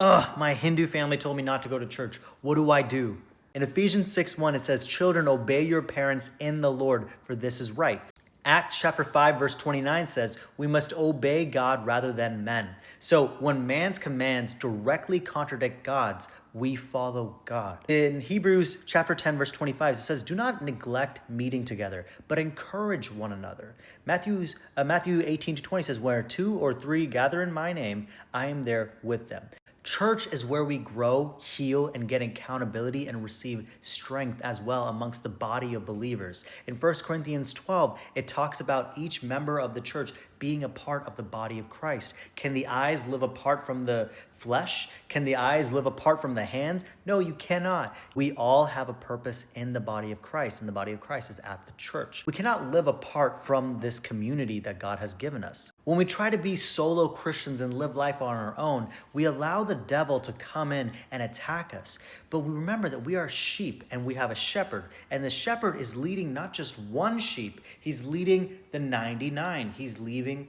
Ugh, my Hindu family told me not to go to church. What do I do? In Ephesians 6:1, it says, "Children, obey your parents in the Lord, for this is right." Acts chapter 5, verse 29 says, "We must obey God rather than men." So when man's commands directly contradict God's, we follow God. In Hebrews chapter 10, verse 25, it says, "Do not neglect meeting together, but encourage one another." Matthew 18-20 says, "Where two or three gather in my name, I am there with them." Church is where we grow, heal, and get accountability and receive strength as well amongst the body of believers. In 1 Corinthians 12, it talks about each member of the church being a part of the body of Christ. Can the eyes live apart from the flesh? Can the eyes live apart from the hands? No, you cannot. We all have a purpose in the body of Christ, and the body of Christ is at the church. We cannot live apart from this community that God has given us. When we try to be solo Christians and live life on our own, we allow the devil to come in and attack us. But we remember that we are sheep and we have a shepherd, and the shepherd is leading not just one sheep, he's leading the 99. He's leading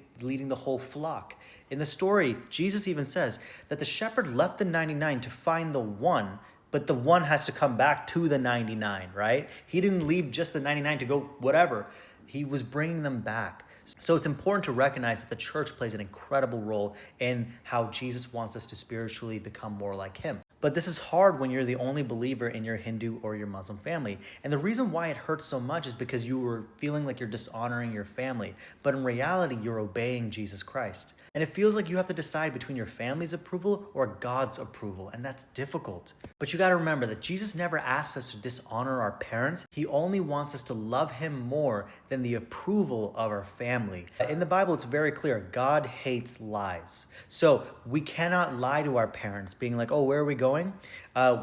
the whole flock. In the story, Jesus even says that the shepherd left the 99 to find the one, but the one has to come back to the 99, right? He didn't leave just the 99 to go whatever. He was bringing them back. So it's important to recognize that the church plays an incredible role in how Jesus wants us to spiritually become more like him. But this is hard when you're the only believer in your Hindu or your Muslim family. And the reason why it hurts so much is because you were feeling like you're dishonoring your family. But in reality, you're obeying Jesus Christ. And it feels like you have to decide between your family's approval or God's approval, and that's difficult. But you got to remember that Jesus never asks us to dishonor our parents. He only wants us to love him more than the approval of our family. In the Bible, it's very clear, God hates lies. So we cannot lie to our parents, being like, "Oh, where are we going?"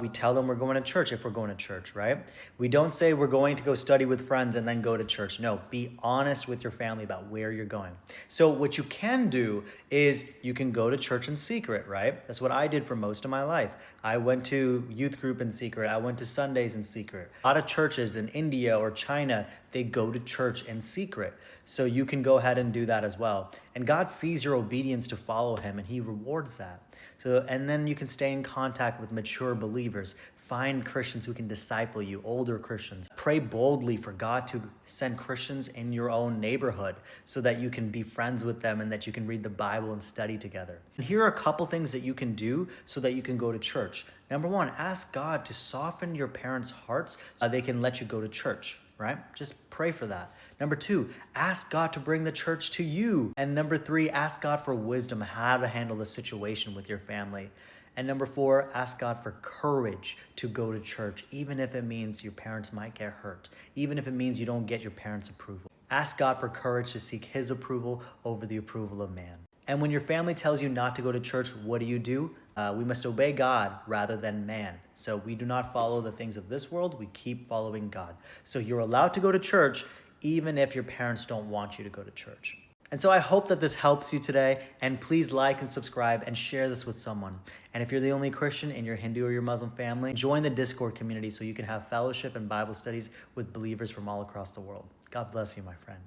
We tell them we're going to church if we're going to church, right? We don't say we're going to go study with friends and then go to church. No, be honest with your family about where you're going. So what you can do is you can go to church in secret, right? That's what I did for most of my life. I went to youth group in secret. I went to Sundays in secret. A lot of churches in India or China, they go to church in secret. So you can go ahead and do that as well. And God sees your obedience to follow him, and he rewards that. So, and then you can stay in contact with mature believers. Find Christians who can disciple you, older Christians. Pray boldly for God to send Christians in your own neighborhood so that you can be friends with them and that you can read the Bible and study together. And here are a couple things that you can do so that you can go to church. Number one, ask God to soften your parents' hearts so they can let you go to church, right? Just pray for that. Number two, ask God to bring the church to you. And number three, ask God for wisdom how to handle the situation with your family. And number four, ask God for courage to go to church, even if it means your parents might get hurt, even if it means you don't get your parents' approval. Ask God for courage to seek his approval over the approval of man. And when your family tells you not to go to church, what do? We must obey God rather than man. So we do not follow the things of this world, we keep following God. So you're allowed to go to church even if your parents don't want you to go to church. And so I hope that this helps you today, and please like and subscribe and share this with someone. And if you're the only Christian in your Hindu or your Muslim family, join the Discord community so you can have fellowship and Bible studies with believers from all across the world. God bless you, my friend.